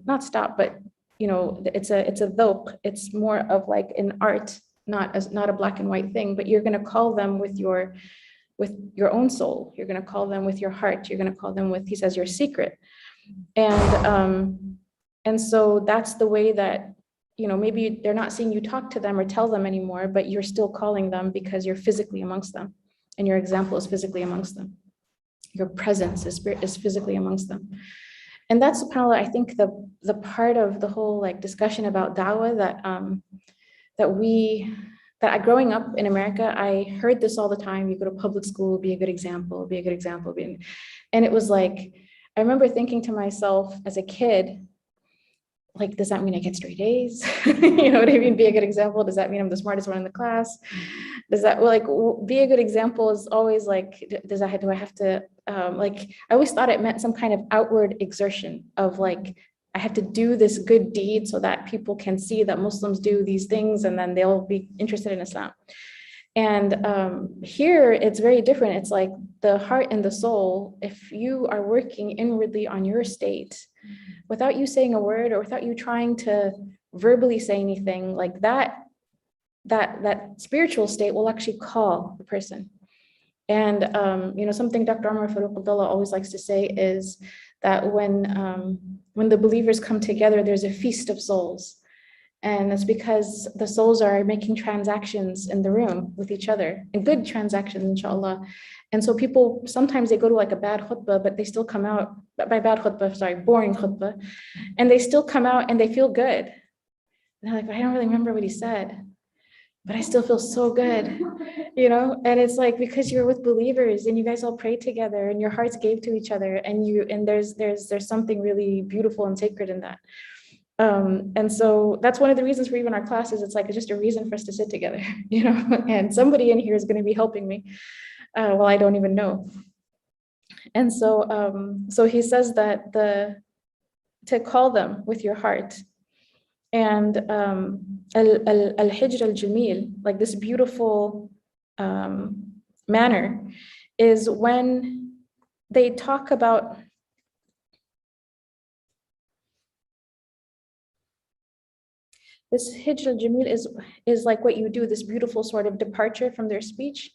not stop, but it's a dhawq. It's more of like an art, not a black and white thing, but you're going to call them with your own soul. You're going to call them with your heart. You're going to call them with, he says, your secret. And so that's the way that, maybe they're not seeing you talk to them or tell them anymore, but you're still calling them because you're physically amongst them and your example is physically amongst them. Your presence is physically amongst them. And that's, subhanAllah, I think the part of the whole discussion about da'wah that growing up in America, I heard this all the time. You go to public school, be a good example, be a good example. And it was like, I remember thinking to myself as a kid, does that mean I get straight A's? You know what I mean? Be a good example. Does that mean I'm the smartest one in the class? Does that, be a good example is always do I have to, I always thought it meant some kind of outward exertion of I have to do this good deed so that people can see that Muslims do these things and then they'll be interested in Islam. And here it's very different. It's like the heart and the soul, if you are working inwardly on your state, without you saying a word or without you trying to verbally say anything, that spiritual state will actually call the person. And something Dr. Umar Farooq Abdullah always likes to say is that when the believers come together, there's a feast of souls. And it's because the souls are making transactions in the room with each other, and good transactions, inshallah. And so people, sometimes they go to a bad khutbah, but they still come out, by bad khutbah, sorry, boring khutbah, and they still come out and they feel good. And they're like, I don't really remember what he said, but I still feel so good, And it's because you're with believers and you guys all prayed together and your hearts gave to each other, and there's something really beautiful and sacred in that. And so that's one of the reasons for even our classes. It's just a reason for us to sit together, and somebody in here is going to be helping me. Well, I don't even know. And so he says that to call them with your heart. And al-hijr al-jamil, this beautiful manner, is when they talk about This hijr al-jamil is like what you do, this beautiful sort of departure from their speech,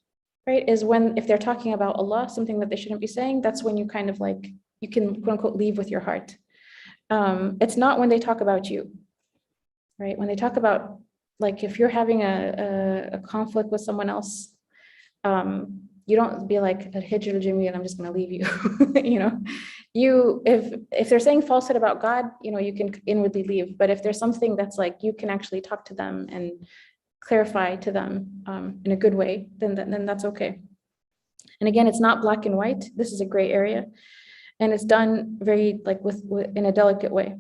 right? Is when, if they're talking about Allah, something that they shouldn't be saying, that's when you kind of like, you can quote unquote leave with your heart. It's not when they talk about you, right? When they talk about, like, if you're having a conflict with someone else, you don't be like, hijr al-jamil, I'm just going to leave you. You know, if they're saying falsehood about God, you know, you can inwardly leave. But if there's something that's like, you can actually talk to them and clarify to them in a good way, then that's okay. And again, it's not black and white. This is a gray area, and it's done very like with in a delicate way.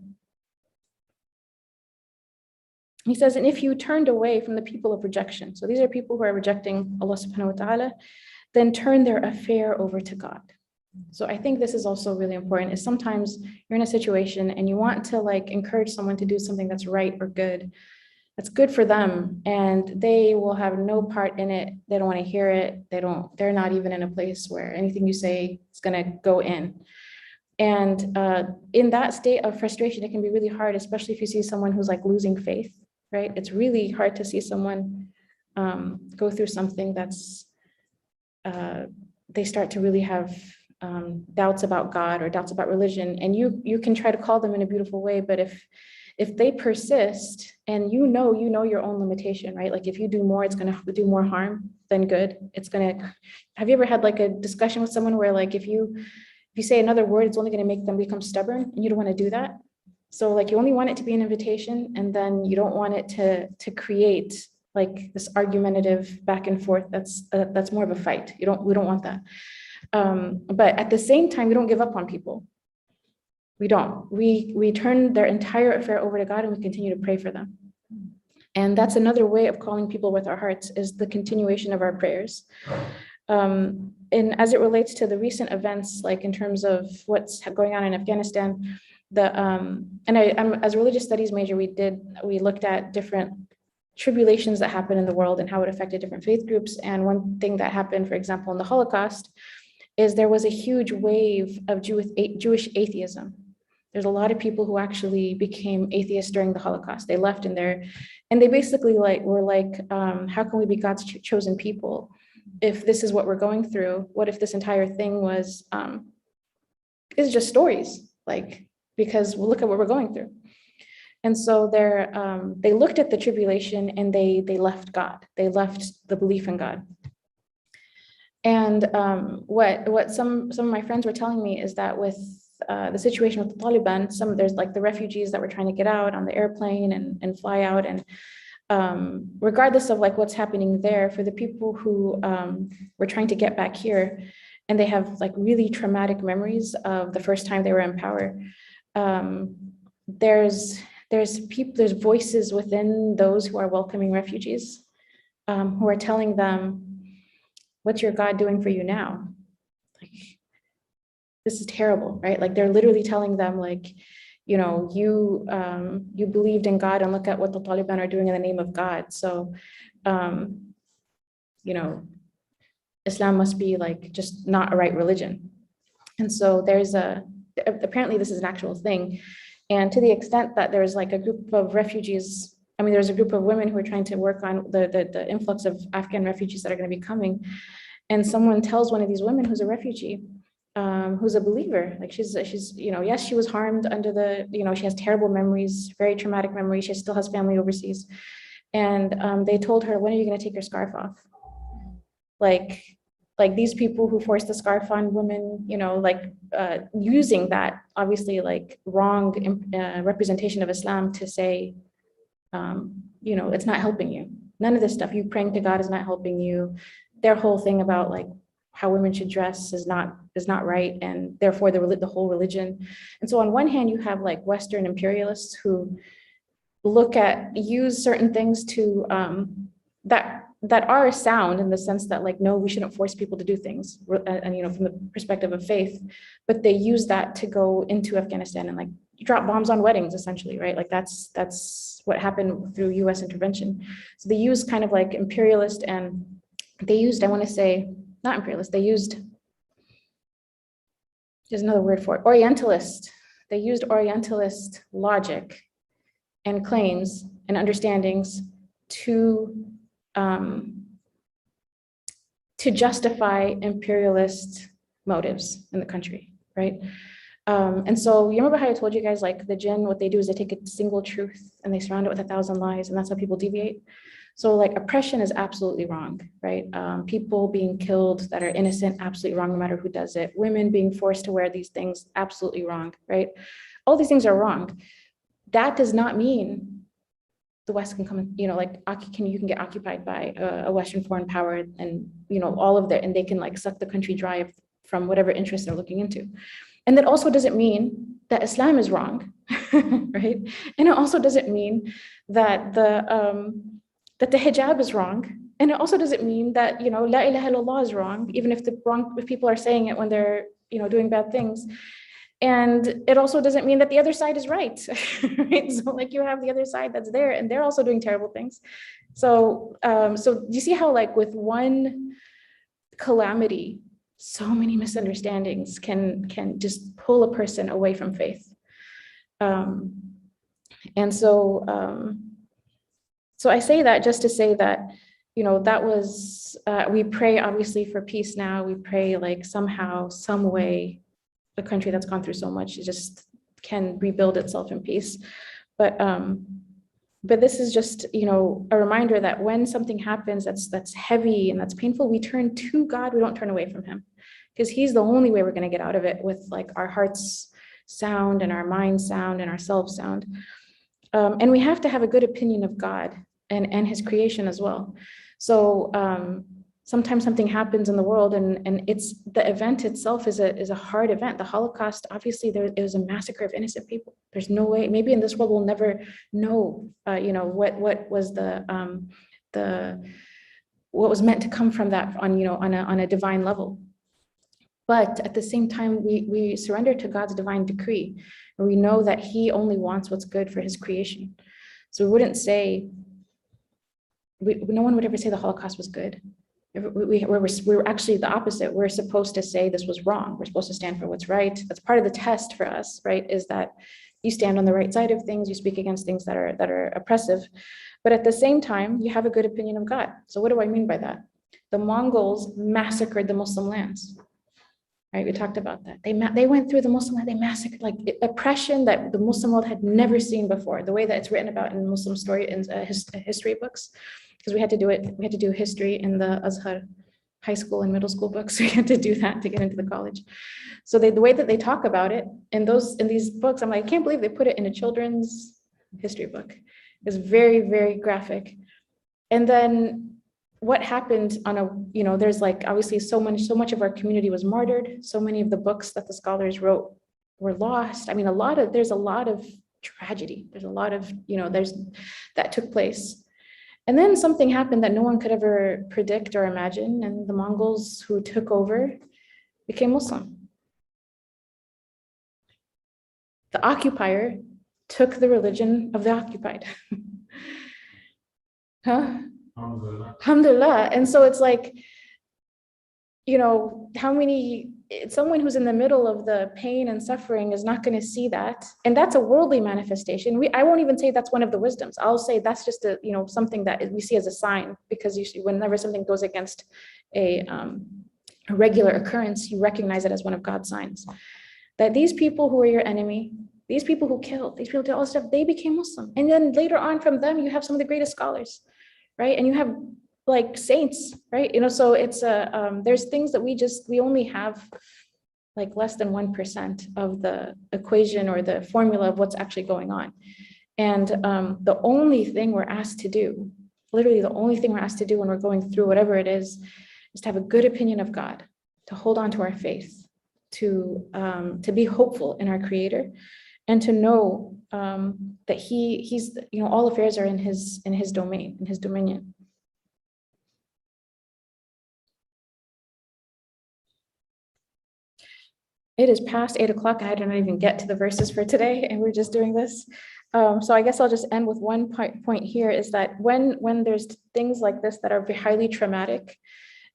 He says, and if you turned away from the people of rejection, so these are people who are rejecting Allah subhanahu wa ta'ala, then turn their affair over to God. So I think this is also really important, is sometimes you're in a situation and you want to like encourage someone to do something that's right or good. That's good for them, and they will have no part in it. They don't want to hear it. They're not even in a place where anything you say is going to go in. And in that state of frustration, it can be really hard, especially if you see someone who's like losing faith, right? It's really hard to see someone go through something that's, they start to really have doubts about God or doubts about religion. And you can try to call them in a beautiful way, but if they persist, and you know your own limitation, right? Like if you do more, it's going to do more harm than good. Have you ever had like a discussion with someone where like, if you say another word, it's only going to make them become stubborn, and you don't want to do that? So like, you only want it to be an invitation, and then you don't want it to create like this argumentative back and forth. That's more of a fight. We don't want that. But at the same time, we don't give up on people. We don't. We turn their entire affair over to God, and we continue to pray for them. And that's another way of calling people with our hearts, is the continuation of our prayers. And as it relates to the recent events, like in terms of what's going on in Afghanistan, I'm as a religious studies major, we looked at different tribulations that happen in the world and how it affected different faith groups. And one thing that happened, for example, in the Holocaust, is there was a huge wave of Jewish atheism. There's a lot of people who actually became atheists during the Holocaust. They left and they basically were like, how can we be God's chosen people if this is what we're going through? What if this entire thing is just stories? Like, because we'll look at what we're going through. And so they looked at the tribulation and they left God. They left the belief in God. And what some of my friends were telling me is that with the situation with the Taliban, there's like the refugees that were trying to get out on the airplane and fly out, and regardless of like what's happening there, for the people who were trying to get back here, and they have like really traumatic memories of the first time they were in power, there's voices within those who are welcoming refugees, who are telling them, what's your God doing for you now? Like, this is terrible, right? Like they're literally telling them, like, you know, you believed in God, and look at what the Taliban are doing in the name of God. So, you know, Islam must be like just not a right religion. And so apparently this is an actual thing. And to the extent that there's like a group of refugees, there's a group of women who are trying to work on the influx of Afghan refugees that are going to be coming. And someone tells one of these women who's a refugee, who's a believer, like she's, you know, yes, she was harmed under she has terrible memories, very traumatic memories. She still has family overseas. And they told her, when are you going to take your scarf off? Like these people who force the scarf on women, you know, like using that obviously like wrong representation of Islam to say, you know, it's not helping you. None of this stuff, you praying to God is not helping you. Their whole thing about like how women should dress is not right, and therefore the whole religion. And so on one hand, you have like Western imperialists who use certain things to that are sound in the sense that like, no, we shouldn't force people to do things, and you know, from the perspective of faith, but they use that to go into Afghanistan and like drop bombs on weddings, essentially, right? Like that's what happened through US intervention. So they use kind of like imperialist, and they used, I want to say, not imperialist, there's another word for it, Orientalist. They used Orientalist logic and claims and understandings to justify imperialist motives in the country, right? And so you remember how I told you guys, like the jinn, what they do is they take a single truth and they surround it with 1,000 lies, and that's how people deviate. So like oppression is absolutely wrong, right? People being killed that are innocent, absolutely wrong, no matter who does it. Women being forced to wear these things, absolutely wrong, right? All these things are wrong. That does not mean the West can come, like you can get occupied by a Western foreign power and, all of that, and they can like suck the country dry from whatever interest they're looking into. And that also doesn't mean that Islam is wrong, right? And it also doesn't mean that the hijab is wrong. And it also doesn't mean that, la ilaha illallah is wrong, even if if people are saying it when they're, doing bad things. And it also doesn't mean that the other side is right, right? So like you have the other side that's there and they're also doing terrible things. So, so you see how like with one calamity, so many misunderstandings can just pull a person away from faith. And so, so I say that just to say that, that was, we pray obviously for peace now. We pray like somehow, some way, a country that's gone through so much, it just can rebuild itself in peace. But this is just, a reminder that when something happens that's heavy and that's painful, we turn to God. We don't turn away from him, because he's the only way we're going to get out of it, with like our hearts sound and our minds sound and our selves sound. And we have to have a good opinion of God and his creation as well. So sometimes something happens in the world and it's the event itself is a hard event. The Holocaust, obviously it was a massacre of innocent people. There's no way, maybe in this world we'll never know, what was what was meant to come from that on a divine level. But at the same time, we surrender to God's divine decree, and we know that he only wants what's good for his creation. So we wouldn't say, no one would ever say the Holocaust was good. We're actually the opposite. We're supposed to say this was wrong. We're supposed to stand for what's right. That's part of the test for us, right? Is that you stand on the right side of things, you speak against things that are oppressive. But at the same time, you have a good opinion of God. So what do I mean by that? The Mongols massacred the Muslim lands. Right, we talked about that. They went through the Muslim land, they massacred, like oppression that the Muslim world had never seen before, the way that it's written about in Muslim story in history books, because we had to do history in the Azhar high school and middle school books. We had to do that to get into the college. So the way that they talk about it in these books, I'm like, I can't believe they put it in a children's history book. It's very, very graphic. And then what happened there's like obviously so much of our community was martyred. So many of the books that the scholars wrote were lost. I mean, there's a lot of tragedy. There's a lot of, that took place. And then something happened that no one could ever predict or imagine. And the Mongols who took over became Muslim. The occupier took the religion of the occupied. Huh? Alhamdulillah. And so it's like, someone who's in the middle of the pain and suffering is not going to see that. And that's a worldly manifestation. I won't even say that's one of the wisdoms. I'll say that's just something that we see as a sign, because whenever something goes against a regular occurrence, you recognize it as one of God's signs. That these people who are your enemy, these people who killed, these people did all this stuff, they became Muslim. And then later on from them, you have some of the greatest scholars. Right, and you have like saints, right? So it's there's things that we only have like less than 1% of the equation or the formula of what's actually going on. And the only thing we're asked to do, literally the only thing we're asked to do when we're going through whatever it is to have a good opinion of God, to hold on to our faith, to be hopeful in our Creator, and to know that he's all affairs are in his domain, in his dominion. It is past 8 o'clock. I didn't even get to the verses for today, and we're just doing this. So I guess I'll just end with one point here, is that when there's things like this that are highly traumatic,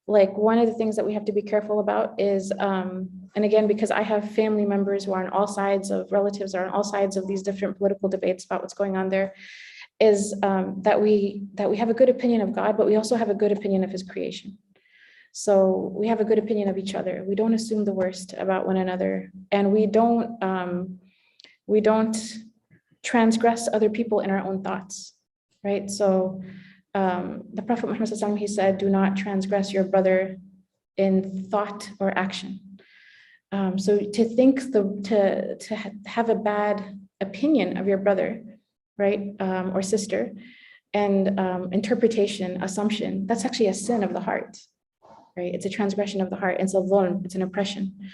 like one of the things that we have to be careful about is, and again, because I have family members who are on all sides of relatives are on all sides of these different political debates about what's going on there, is that we have a good opinion of God, but we also have a good opinion of his creation. So we have a good opinion of each other. We don't assume the worst about one another, and we don't transgress other people in our own thoughts, right? So the Prophet Muhammad SAW, he said, do not transgress your brother in thought or action. So to think to have a bad opinion of your brother, right, or sister, and interpretation, assumption, that's actually a sin of the heart, right? It's a transgression of the heart. It's a dhulm, it's an oppression.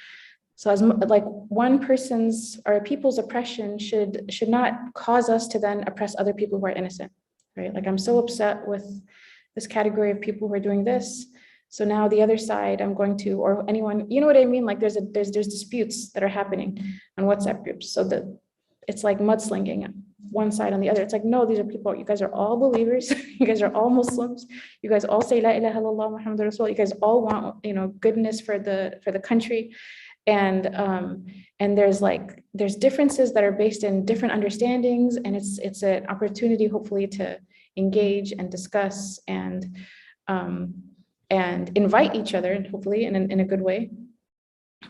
So as like one person's or a people's oppression should not cause us to then oppress other people who are innocent, right? Like I'm so upset with this category of people who are doing this. So now the other side, I'm going to, or anyone, you know what I mean? Like there's disputes that are happening on WhatsApp groups. So that it's like mudslinging one side on the other. It's like, no, these are people, you guys are all believers. You guys are all Muslims. You guys all say, La ilaha illallah Muhammadur Rasul. You guys all want, goodness for the country. And there's differences that are based in different understandings. And it's an opportunity, hopefully, to engage and discuss and invite each other, hopefully in a good way.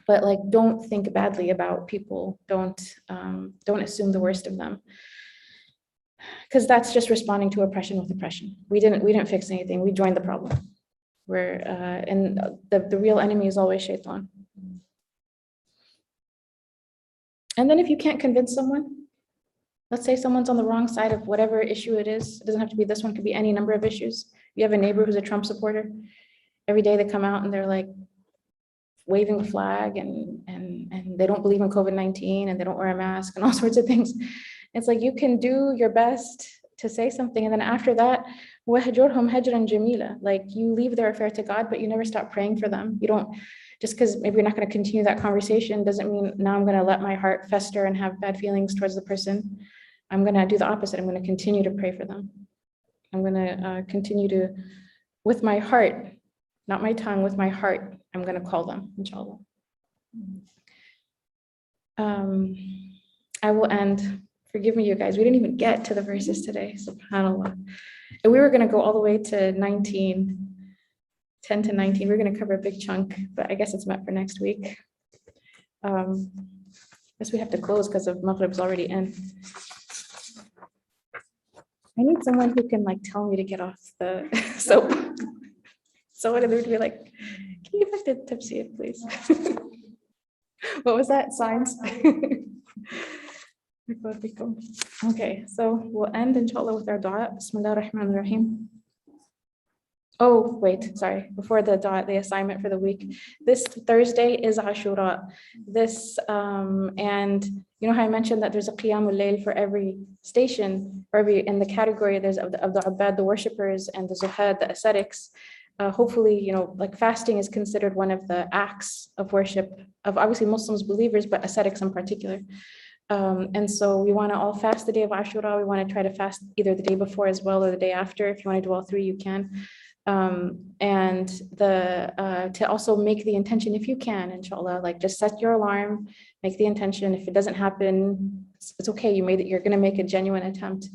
But like, don't think badly about people. Don't assume the worst of them, because that's just responding to oppression with oppression. We didn't fix anything. We joined the problem. And the real enemy is always shaitan. And then if you can't convince someone, let's say someone's on the wrong side of whatever issue it is. It doesn't have to be this one. It could be any number of issues. You have a neighbor who's a Trump supporter. Every day they come out and they're like waving a flag and they don't believe in COVID-19 and they don't wear a mask and all sorts of things. It's like you can do your best to say something, and then after that, وَهْجُرْهُمْ هَجْرًا جَمِيلًا, like you leave their affair to God, but you never stop praying for them. You don't, just because maybe you're not going to continue that conversation doesn't mean now I'm going to let my heart fester and have bad feelings towards the person. I'm going to do the opposite. I'm going to continue to pray for them. I'm going to continue to, with my heart, not my tongue, with my heart, I'm going to call them, inshallah. I will end. Forgive me, you guys. We didn't even get to the verses today, subhanAllah. And we were going to go all the way to 10 to 19. We're going to cover a big chunk, but I guess it's meant for next week. I guess we have to close because of Maghrib's already in. I need someone who can like tell me to get off the soap. So what would be like, can you give us the tafsir, please? What was that? Signs? Okay, so we'll end inshallah with our dua. Bismillah ar-Rahman ar-Rahim. Oh, wait, sorry. Before the dua, the assignment for the week. This Thursday is Ashura. And you know how I mentioned that there's a Qiyamul Layl for every station, or in the category there's of the Ubbad, the worshippers, and the Zuhad, the ascetics. Hopefully, like fasting is considered one of the acts of worship of obviously Muslims, believers, but ascetics in particular. And so we want to all fast the day of Ashura. We want to try to fast either the day before as well or the day after. If you want to do all three, you can. And to also make the intention if you can, inshallah, like just set your alarm, make the intention. If it doesn't happen, it's okay. You're going to make a genuine attempt.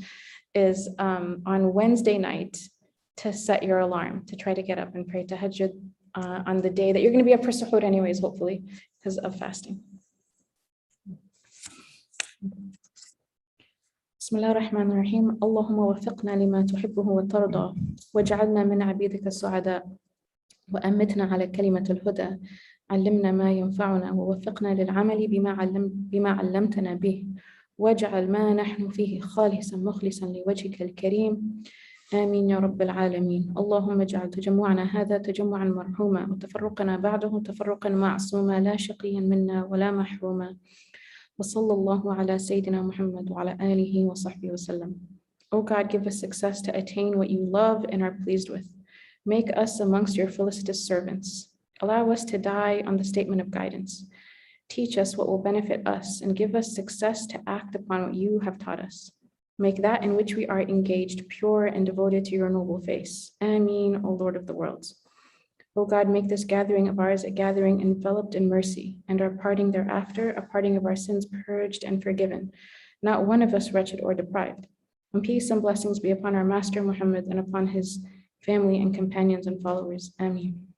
Is on Wednesday night to set your alarm to try to get up and pray tahajjud on the day that you're going to be up for suhoor anyways, hopefully, because of fasting. بسم الله الرحمن الرحيم اللهم وفقنا لما تحبه وترضى واجعلنا من عبيدك السعداء وأمتنا على كلمة الهدى علمنا ما ينفعنا ووفقنا للعمل بما علمتنا به واجعل ما نحن فيه خالصا مخلصا لوجهك الكريم آمين يا رب العالمين اللهم اجعل تجمعنا هذا تجمعا مرحوما وتفرقنا بعده تفرقا معصوما لا شقيا منا ولا محروما وصلى الله على سيدنا محمد وعلى آله وصحبه وسلم. O God, give us success to attain what you love and are pleased with. Make us amongst your felicitous servants. Allow us to die on the statement of guidance. Teach us what will benefit us and give us success to act upon what you have taught us. Make that in which we are engaged pure and devoted to your noble face. Ameen, O Lord of the worlds. O God, make this gathering of ours a gathering enveloped in mercy, and our parting thereafter a parting of our sins purged and forgiven, not one of us wretched or deprived. And peace and blessings be upon our Master Muhammad and upon his family and companions and followers. Ameen.